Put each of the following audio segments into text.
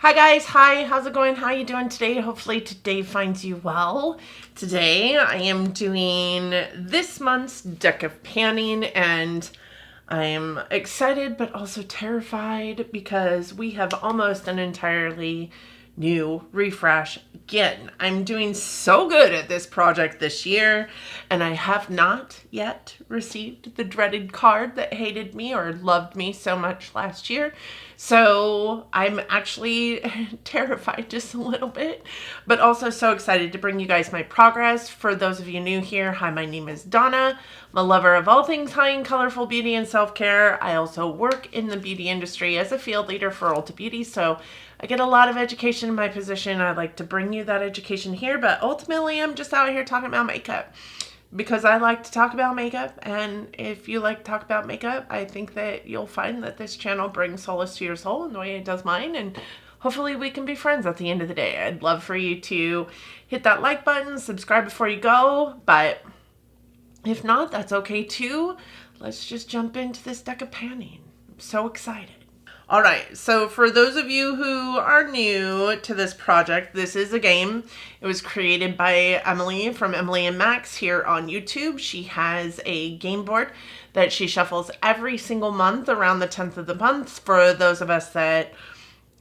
Hi guys, hi, how's it going? How you doing today? Hopefully today finds you well. Today I am doing this month's deck of panning and I am excited but also terrified because we have almost an entirely new refresh again. I'm doing so good at this project this year and I have not yet received the dreaded card that hated me or loved me so much last year. So I'm actually terrified just a little bit, but also so excited to bring you guys my progress. For those of you new here, hi, my name is Donna. I'm a lover of all things high and colorful beauty and self-care. I also work in the beauty industry as a field leader for Ulta Beauty, so I get a lot of education in my position. I like to bring you that education here, but ultimately I'm just out here talking about makeup because I like to talk about makeup. And if you like to talk about makeup, I think that you'll find that this channel brings solace to your soul in the way it does mine. And hopefully we can be friends at the end of the day. I'd love for you to hit that like button, subscribe before you go, but if not, that's okay too. Let's just jump into this deck of panning. I'm so excited. All right, so for those of you who are new to this project, this is a game. It was created by Emily from Emily and Max here on YouTube. She has a game board that she shuffles every single month around the 10th of the month. For those of us that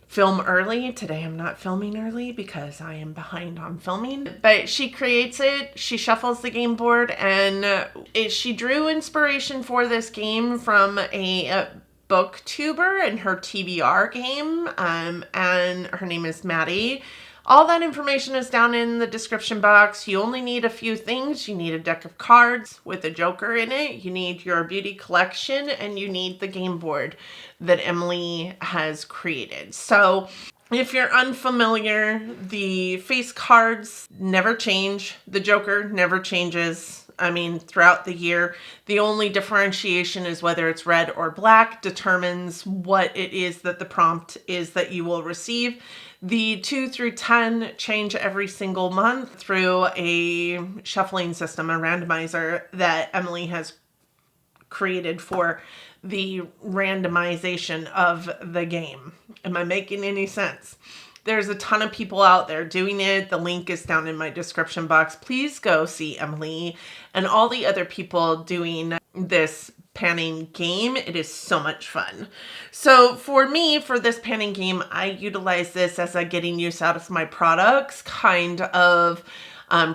film early, today I'm not filming early because I am behind on filming, but she creates it, she shuffles the game board, and she drew inspiration for this game from a booktuber and her TBR game, and her name is Maddie. All that information is down in the description box. You only need a few things. You need a deck of cards with a joker in it. You need your beauty collection, and you need the game board that Emily has created. So if you're unfamiliar, the face cards never change. The joker never changes. I mean, throughout the year, the only differentiation is whether it's red or black determines what it is that the prompt is that you will receive. The 2 through 10 change every single month through a shuffling system, a randomizer that Emily has created for the randomization of the game. Am I making any sense? There's a ton of people out there doing it. The link is down in my description box. Please go see Emily and all the other people doing this panning game. It is so much fun. So for me, for this panning game, I utilize this as a getting use out of my products kind of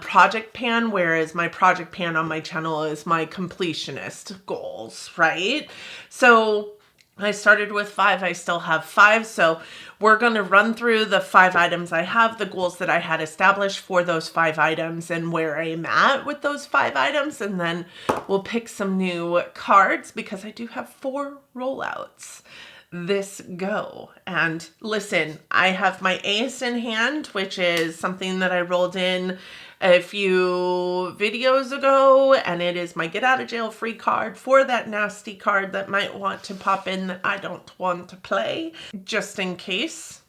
project pan, whereas my project pan on my channel is my completionist goals, right? So I started with 5. I still have 5. So we're going to run through the 5 items I have, the goals that I had established for those 5 items and where I'm at with those 5 items. And then we'll pick some new cards because I do have 4 rollouts this go. And listen, I have my ace in hand, which is something that I rolled in a few videos ago, and it is my get out of jail free card for that nasty card that might want to pop in that I don't want to play, just in case.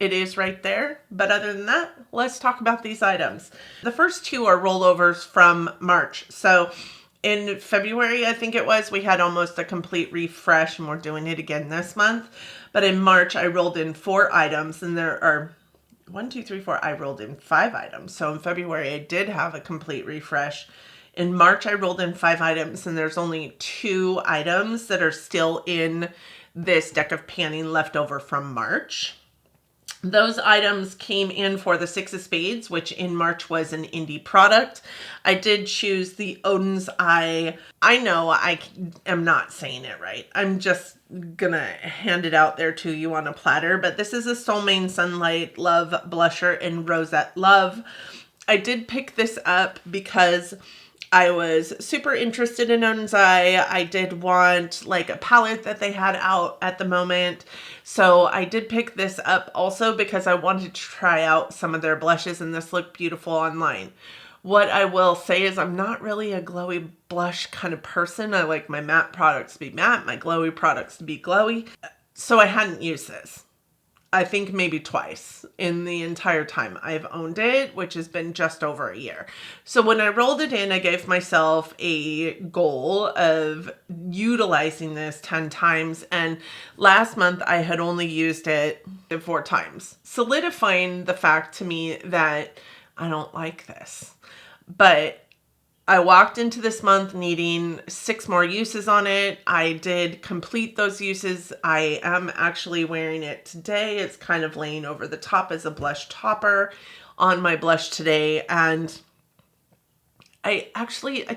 It is right there. But other than that, let's talk about these items. The first 2 are rollovers from March. So in February, I think it was, we had almost a complete refresh, and we're doing it again this month. But in March, I rolled in 4 items, and there are 1, 2, 3, 4. I rolled in 5 items. So in February, I did have a complete refresh. In March, I rolled in 5 items, and there's only 2 items that are still in this deck of panning left over from March. Those items came in for the 6 of Spades, which in March was an indie product. I did choose the Odin's Eye. I know I am not saying it right. I'm just gonna hand it out there to you on a platter, but this is a Soulmane Sunlight Love Blusher in Rosette Love. I did pick this up because I was super interested in Odin's Eye. I did want like a palette that they had out at the moment. So I did pick this up also because I wanted to try out some of their blushes, and this looked beautiful online. What I will say is I'm not really a glowy blush kind of person. I like my matte products to be matte, my glowy products to be glowy. So I hadn't used this. I think maybe twice in the entire time I've owned it, which has been just over a year. So when I rolled it in, I gave myself a goal of utilizing this 10 times. And last month I had only used it 4 times, solidifying the fact to me that I don't like this. But I walked into this month needing 6 more uses on it. I did complete those uses. I am actually wearing it today. It's kind of laying over the top as a blush topper on my blush today. And I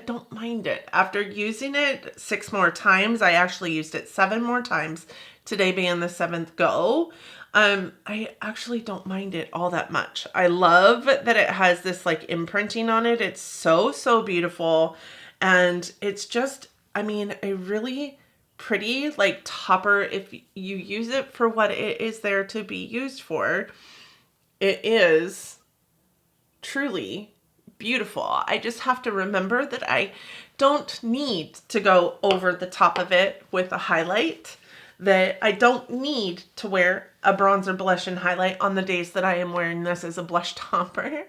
don't mind it. After using it 6 more times, I actually used it 7 more times, today being the 7th go. I actually don't mind it all that much. I love that it has this like imprinting on it. It's so, so beautiful. And it's just, I mean, a really pretty like topper. If you use it for what it is there to be used for, it is truly beautiful. I just have to remember that I don't need to go over the top of it with a highlight, that I don't need to wear a bronzer, blush, and highlight on the days that I am wearing this as a blush topper.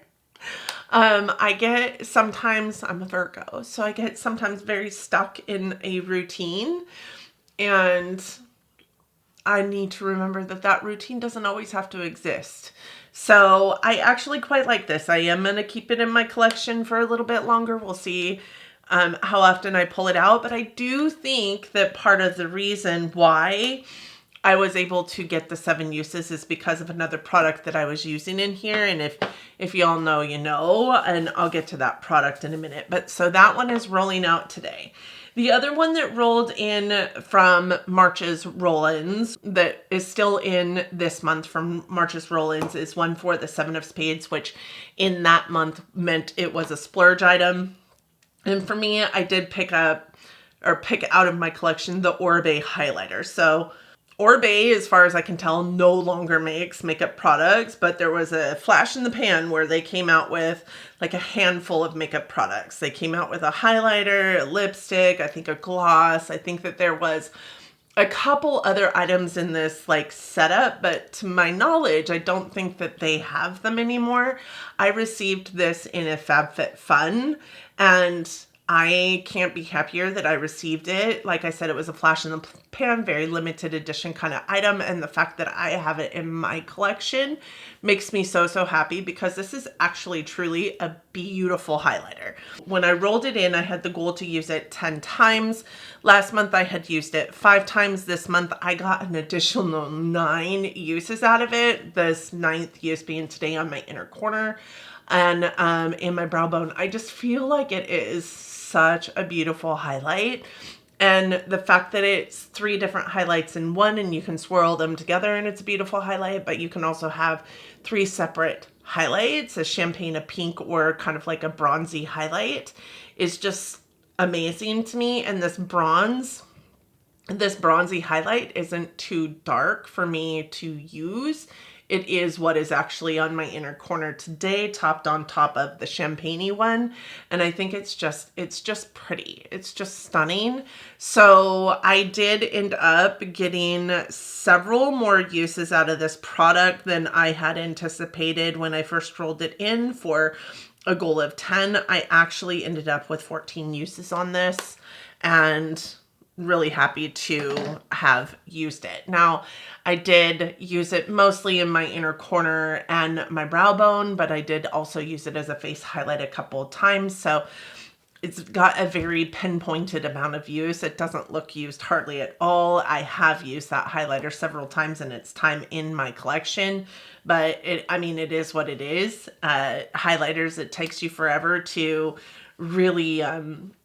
I get sometimes, I'm a Virgo, so I get sometimes very stuck in a routine, and I need to remember that that routine doesn't always have to exist. So I actually quite like this. I am going to keep it in my collection for a little bit longer. We'll see how often I pull it out. But I do think that part of the reason why I was able to get the 7 uses is because of another product that I was using in here. And if y'all know, you know, and I'll get to that product in a minute. But so that one is rolling out today. The other one that rolled in from March's roll-ins that is still in this month from March's roll-ins is one for the 7 of Spades, which in that month meant it was a splurge item. And for me, I did pick out of my collection the Orbe highlighter. So Orbe, as far as I can tell, no longer makes makeup products, but there was a flash in the pan where they came out with like a handful of makeup products. They came out with a highlighter, a lipstick, I think a gloss. I think that there was a couple other items in this like setup, but to my knowledge, I don't think that they have them anymore. I received this in a FabFitFun, and I can't be happier that I received it. Like I said, it was a flash in the pan, very limited edition kind of item. And the fact that I have it in my collection makes me so, so happy, because this is actually truly a beautiful highlighter. When I rolled it in, I had the goal to use it 10 times. Last month, I had used it 5 times. This month, I got an additional 9 uses out of it. This 9th use being today on my inner corner and in my brow bone. I just feel like it is such a beautiful highlight. And the fact that it's 3 different highlights in one, and you can swirl them together and it's a beautiful highlight, but you can also have 3 separate highlights, a champagne, a pink, or kind of like a bronzy highlight, is just amazing to me. And this bronzy highlight isn't too dark for me to use. It is what is actually on my inner corner today, topped on top of the champagne-y one. And I think it's just pretty. It's just stunning. So I did end up getting several more uses out of this product than I had anticipated when I first rolled it in for a goal of 10. I actually ended up with 14 uses on this, and really happy to have used it. Now, I did use it mostly in my inner corner and my brow bone, but I did also use it as a face highlight a couple of times. So it's got a very pinpointed amount of use. It doesn't look used hardly at all. I have used that highlighter several times in its time in my collection, but it is what it is. Highlighters, it takes you forever to really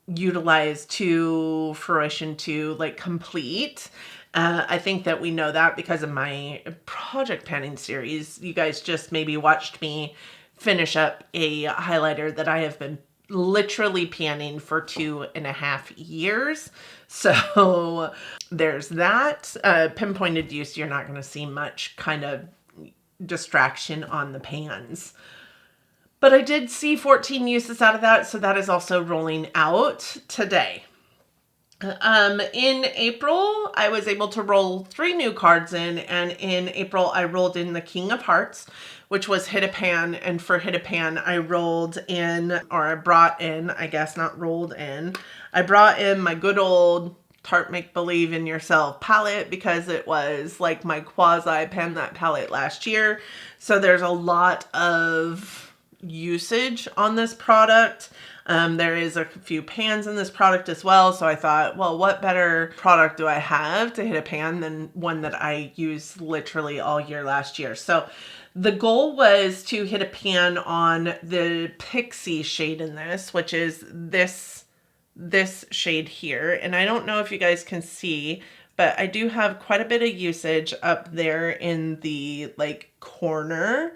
utilize to fruition, to like complete. I think that we know that because of my project panning series. You guys just maybe watched me finish up a highlighter that I have been literally panning for 2.5 years. So there's that. Pinpointed use, you're not going to see much kind of distraction on the pans. But I did see 14 uses out of that, so that is also rolling out today. In April, I was able to roll 3 new cards in, and in April, I rolled in the King of Hearts, which was Hit a Pan, and for Hit a Pan, I rolled in, or I brought in, I guess not rolled in, I brought in my good old Tart Make Believe in Yourself palette because it was like my quasi pen that palette last year. So there's a lot of usage on this product. There is a few pans in this product as well. So I thought, well, what better product do I have to hit a pan than one that I used literally all year last year? So the goal was to hit a pan on the Pixie shade in this, which is this shade here. And I don't know if you guys can see, but I do have quite a bit of usage up there in the like corner.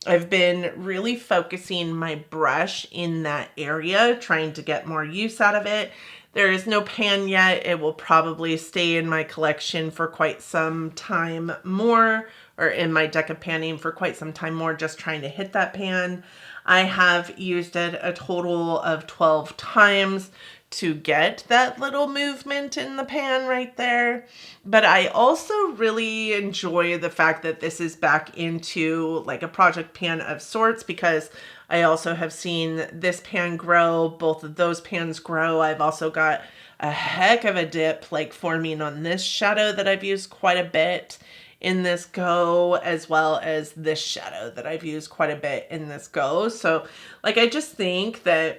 I've been really focusing my brush in that area, trying to get more use out of it. There is no pan yet. It will probably stay in my collection for quite some time more, or in my deck of panning for quite some time more, just trying to hit that pan. I have used it a total of 12 times to get that little movement in the pan right there. But I also really enjoy the fact that this is back into like a project pan of sorts, because I also have seen this pan grow, both of those pans grow. I've also got a heck of a dip like forming on this shadow that I've used quite a bit in this go, as well as this shadow that I've used quite a bit in this go. So like, I just think that,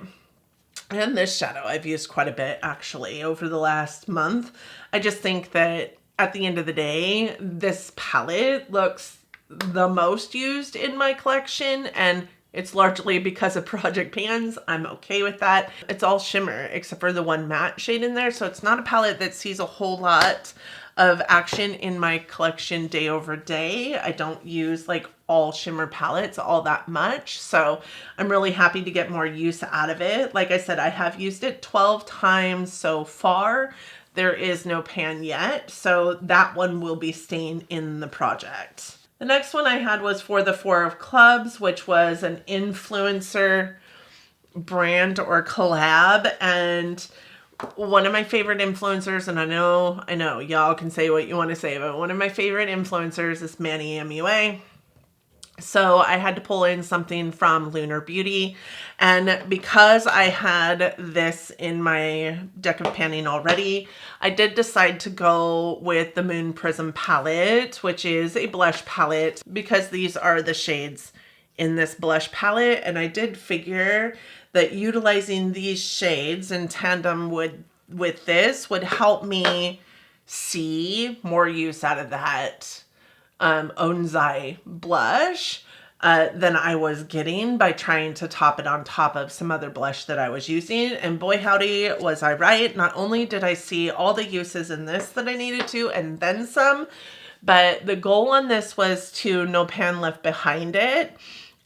and this shadow I've used quite a bit actually over the last month. I just think that at the end of the day, this palette looks the most used in my collection, and it's largely because of project pans. I'm okay with that. It's all shimmer except for the one matte shade in there. So it's not a palette that sees a whole lot of action in my collection day over day. I don't use like all shimmer palettes all that much. So I'm really happy to get more use out of it. Like I said, I have used it 12 times so far. There is no pan yet. So that one will be staying in the project. The next one I had was for the Four of Clubs, which was an influencer brand or collab. And one of my favorite influencers, and I know y'all can say what you want to say, but one of my favorite influencers is MyNewObsession. So I had to pull in something from Lunar Beauty, and because I had this in my deck of panning already, I did decide to go with the Moon Prism palette, which is a blush palette, because these are the shades in this blush palette, and I did figure that utilizing these shades in tandem with this would help me see more use out of that Onzai blush than I was getting by trying to top it on top of some other blush that I was using. And boy howdy, was I right. Not only did I see all the uses in this that I needed to, and then some, but the goal on this was to no pan left behind it.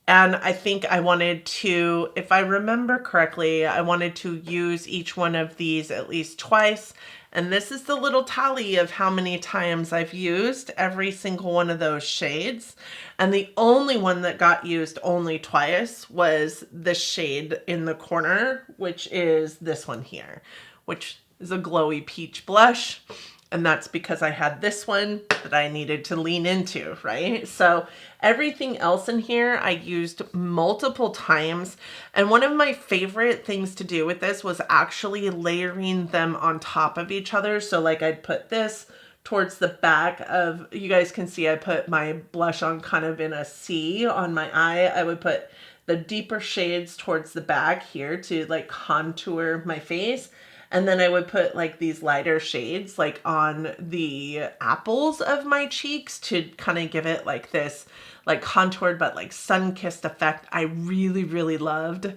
And I think I wanted to, if I remember correctly, I wanted to use each one of these at least twice. And this is the little tally of how many times I've used every single one of those shades. And the only one that got used only twice was the shade in the corner, which is this one here, which is a glowy peach blush. And that's because I had this one that I needed to lean into, right? So everything else in here I used multiple times. And one of my favorite things to do with this was actually layering them on top of each other. So like, I'd put this towards the back of, you guys can see I put my blush on kind of in a C on my eye. I would put the deeper shades towards the back here to like contour my face. And then I would put like these lighter shades like on the apples of my cheeks to kind of give it like this like contoured but like sun-kissed effect. I really, really loved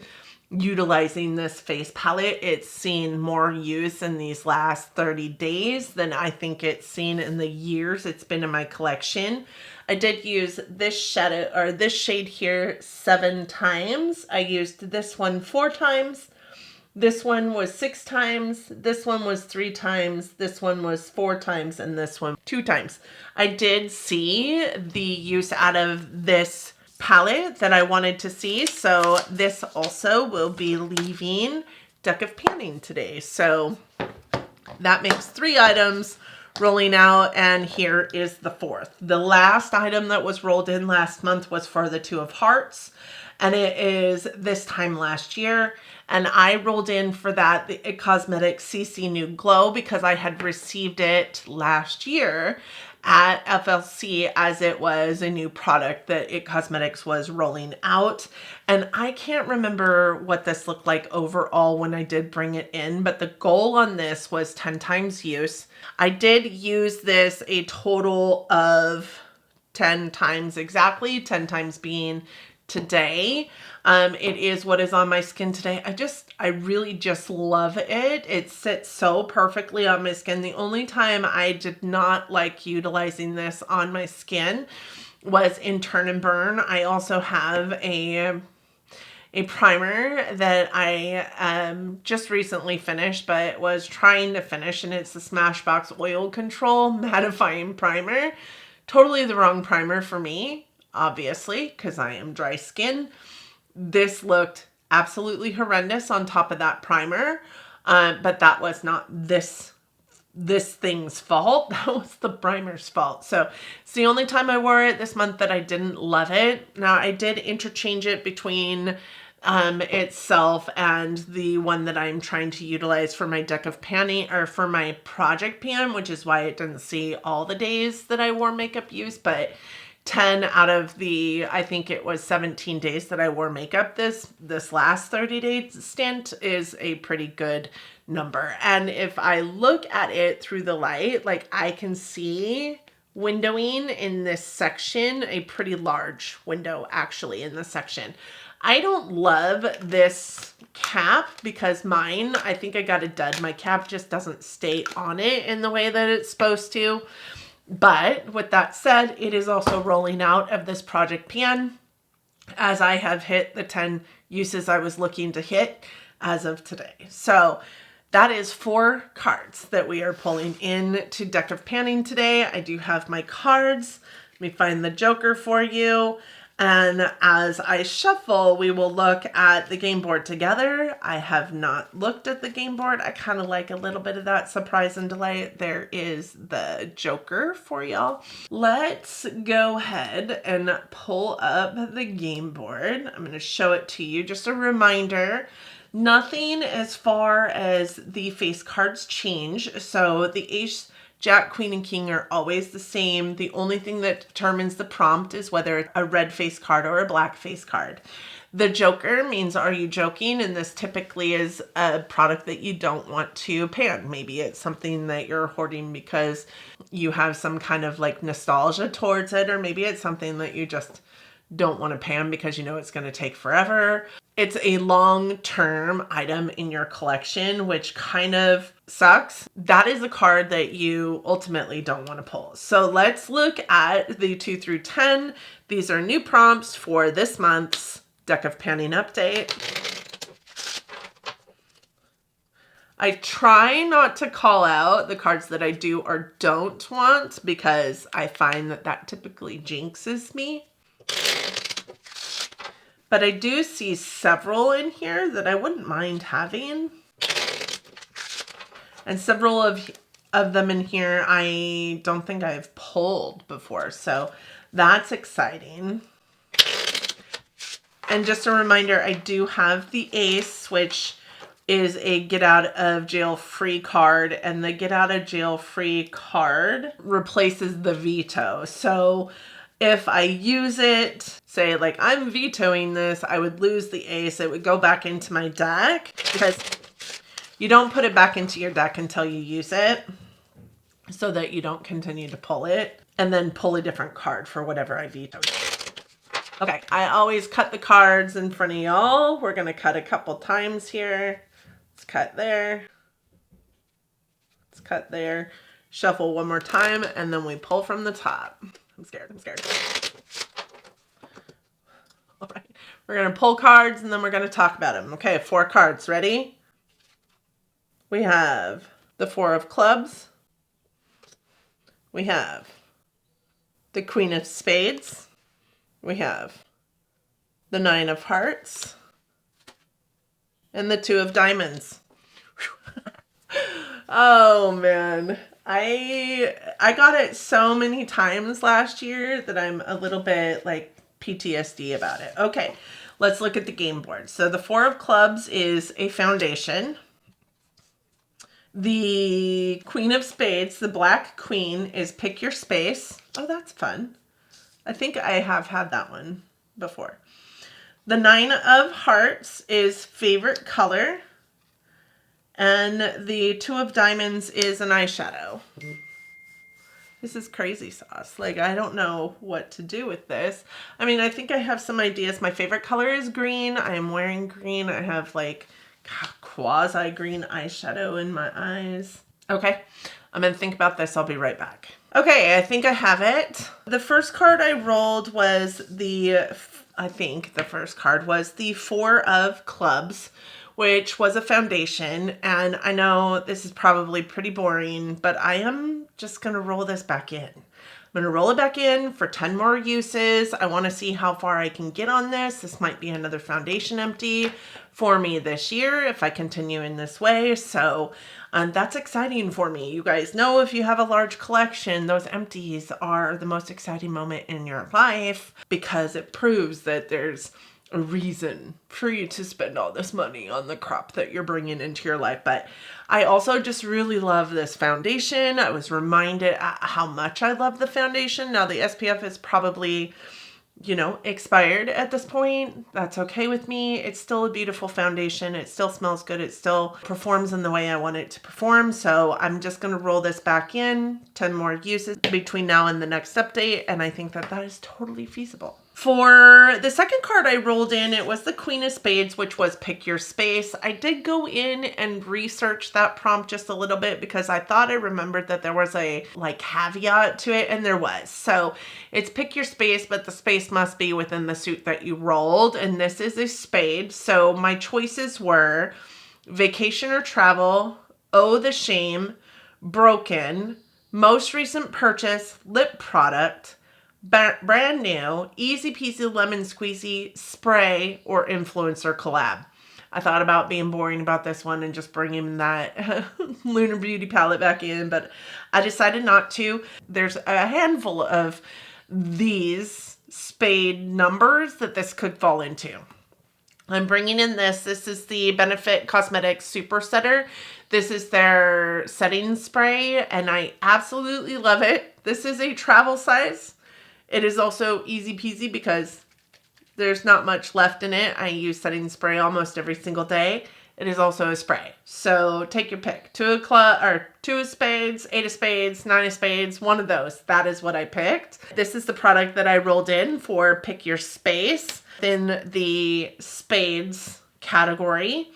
utilizing this face palette. It's seen more use in these last 30 days than I think it's seen in the years it's been in my collection. I did use this shadow or this shade here 7 times. I used this one 4 times. This one was 6 times, this one was 3 times, this one was 4 times, and this one 2 times. I did see the use out of this palette that I wanted to see, so this also will be leaving Deck of Panning today. So That makes 3 items rolling out, and here is the 4th. The last item that was rolled in last month was for the 2 of Hearts, and it is this time last year. And I rolled in for that the It Cosmetics CC New Glow because I had received it last year at FLC as it was a new product that It Cosmetics was rolling out. And I can't remember what this looked like overall when I did bring it in, but the goal on this was 10 times use. I did use this a total of 10 times exactly, 10 times being today. It is what is on my skin today. I really just love it. It sits so perfectly on my skin. The only time I did not like utilizing this on my skin was in Turn and Burn. I also have a primer that I just recently finished, but was trying to finish, and it's the Smashbox Oil Control Mattifying Primer. Totally the wrong primer for me, obviously, because I am dry skin. This looked absolutely horrendous on top of that primer, but that was not this thing's fault. That was the primer's fault. So it's the only time I wore it this month that I didn't love it. Now, I did interchange it between itself and the one that I'm trying to utilize for my deck of panty, or for my project pan, which is why it didn't see all the days that I wore makeup use, but 10 out of the, I think it was 17 days that I wore makeup this last 30-day stint is a pretty good number. And if I look at it through the light, like, I can see windowing in this section, a pretty large window actually in this section. I don't love this cap because mine, I think I got a dud. My cap just doesn't stay on it in the way that it's supposed to. But with that said, it is also rolling out of this project pan as I have hit the 10 uses I was looking to hit as of today. So that is 4 cards that we are pulling in to Deck of Panning today. I do have my cards. Let me find the Joker for you. And as I shuffle, we will look at the game board together. I have not looked at the game board. I kind of like a little bit of that surprise and delight. There is the Joker for y'all. Let's go ahead and pull up the game board. I'm going to show it to you. Just a reminder, nothing as far as the face cards change. So the Ace, Jack, Queen, and King are always the same. The only thing that determines the prompt is whether it's a red face card or a black face card. The Joker means, are you joking? And this typically is a product that you don't want to pan. Maybe it's something that you're hoarding because you have some kind of like nostalgia towards it, or maybe it's something that you just don't want to pan because you know it's going to take forever. It's a long-term item in your collection, which kind of sucks. That is a card that you ultimately don't want to pull. So let's look at the 2 through 10. These are new prompts for this month's Deck of Panning update. I try not to call out the cards that I do or don't want because I find that that typically jinxes me. But I do see several in here that I wouldn't mind having. And several of them in here I don't think I've pulled before. So that's exciting. And just a reminder, I do have the Ace, which is a get out of jail free card. And the get out of jail free card replaces the veto. So if I use it, say like I'm vetoing this, I would lose the Ace. It would go back into my deck because you don't put it back into your deck until you use it so that you don't continue to pull it and then pull a different card for whatever I vetoed. Okay, I always cut the cards in front of y'all. We're going to cut a couple times here. Let's cut there. Let's cut there. Shuffle one more time and then we pull from the top. I'm scared. All right, we're going to pull cards and then we're going to talk about them. Okay, 4 cards. Ready? We have the 4 of Clubs. We have the Queen of Spades. We have the 9 of Hearts. And the 2 of Diamonds. Oh man. I got it so many times last year that I'm a little bit like PTSD about it. Okay, let's look at the game board. So the 4 of clubs is a foundation. The Queen of Spades, the black queen, is pick your space. Oh, that's fun. I think I have had that one before. The 9 of hearts is favorite color. And the 2 of diamonds is an eyeshadow. This is crazy sauce. Like, I don't know what to do with this. I mean, I think I have some ideas. My favorite color is green. I am wearing green. I have like quasi green eyeshadow in my eyes. Okay, I'm gonna think about this. I'll be right back. Okay, I think I have it. The first card I rolled was I think the first card was the 4 of clubs, which was a foundation. And I know this is probably pretty boring, but I am just going to roll this back in. I'm going to roll it back in for 10 more uses. I want to see how far I can get on this. This might be another foundation empty for me this year if I continue in this way. So that's exciting for me. You guys know if you have a large collection, those empties are the most exciting moment in your life because it proves that there's a reason for you to spend all this money on the crop that you're bringing into your life. But I also just really love this foundation. I was reminded how much I love the foundation. Now the SPF is probably, you know, expired at this point. That's okay with me. It's still a beautiful foundation. It still smells good. It still performs in the way I want it to perform. So I'm just going to roll this back in, 10 more uses between now and the next update. And I think that that is totally feasible. For the second card I rolled in, it was the Queen of Spades, which was pick your space. I did go in and research that prompt just a little bit because I thought I remembered that there was a like caveat to it, and there was. So it's pick your space, but the space must be within the suit that you rolled, and this is a spade. So my choices were vacation or travel, oh the shame, broken, most recent purchase, lip product, brand new, easy peasy lemon squeezy, spray, or influencer collab. I thought about being boring about this one and just bringing that Lunar Beauty palette back in, but I decided not to. There's a handful of these spade numbers that this could fall into. I'm bringing in this. This is the Benefit Cosmetics Super Setter. This is their setting spray, and I absolutely love it. This is a travel size. It is also easy peasy because there's not much left in it. I use setting spray almost every single day. It is also a spray. So take your pick. 2 of spades, 8 of spades, 9 of spades, one of those. That is what I picked. This is the product that I rolled in for pick your space in the spades category.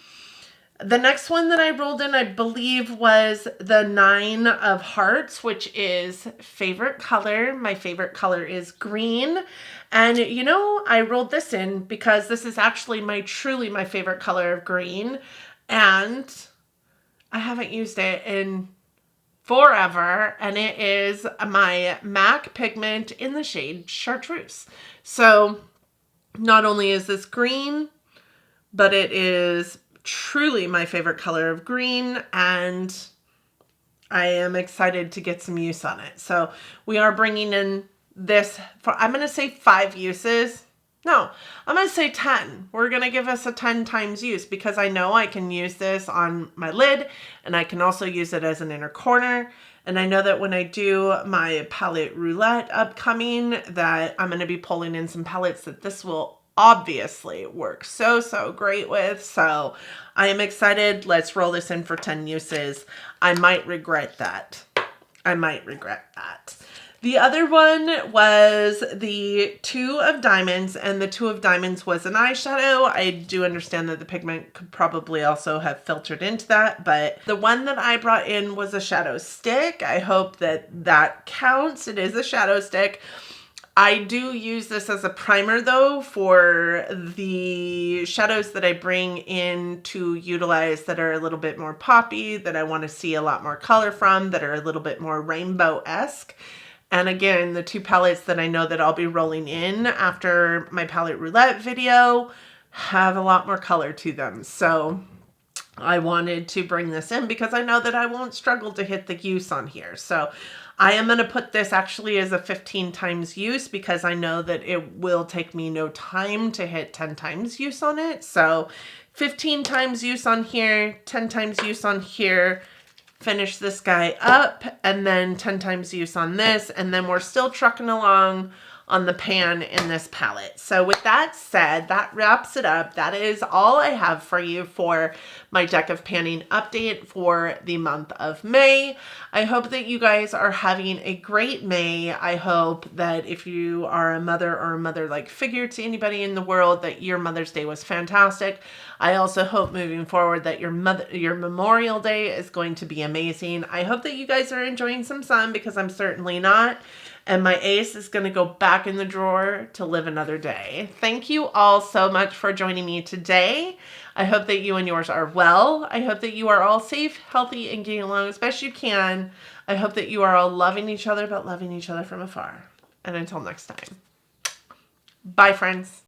The next one that I rolled in, I believe, was the 9 of hearts, which is favorite color. My favorite color is green. And, you know, I rolled this in because this is actually truly my favorite color of green. And I haven't used it in forever. And it is my MAC pigment in the shade Chartreuse. So not only is this green, but it is truly my favorite color of green, and I am excited to get some use on it. So we are bringing in this for, I'm going to say 5 uses. No, I'm going to say 10. We're going to give us a 10 times use because I know I can use this on my lid, and I can also use it as an inner corner. And I know that when I do my palette roulette upcoming, that I'm going to be pulling in some palettes that this will obviously works so great with. So I am excited. Let's roll this in for 10 uses. I might regret that. The other one was the 2 of diamonds, and the 2 of diamonds was an eyeshadow. I do understand that the pigment could probably also have filtered into that, but the one that I brought in was a shadow stick. I hope that that counts. It is a shadow stick. I do use this as a primer though for the shadows that I bring in to utilize that are a little bit more poppy, that I want to see a lot more color from, that are a little bit more rainbow-esque. And again, the 2 palettes that I know that I'll be rolling in after my palette roulette video have a lot more color to them. So I wanted to bring this in because I know that I won't struggle to hit the use on here. So I am going to put this actually as a 15 times use because I know that it will take me no time to hit 10 times use on it. So 15 times use on here, 10 times use on here, finish this guy up, and then 10 times use on this, and then we're still trucking along on the pan in this palette. So with that said, that wraps it up. That is all I have for you for my deck of panning update for the month of May. I hope that you guys are having a great May. I hope that if you are a mother or a mother-like figure to anybody in the world, that your Mother's Day was fantastic. I also hope moving forward that your Memorial Day is going to be amazing. I hope that you guys are enjoying some sun because I'm certainly not. And my ace is going to go back in the drawer to live another day. Thank you all so much for joining me today. I hope that you and yours are well. I hope that you are all safe, healthy, and getting along as best you can. I hope that you are all loving each other, but loving each other from afar. And until next time. Bye, friends.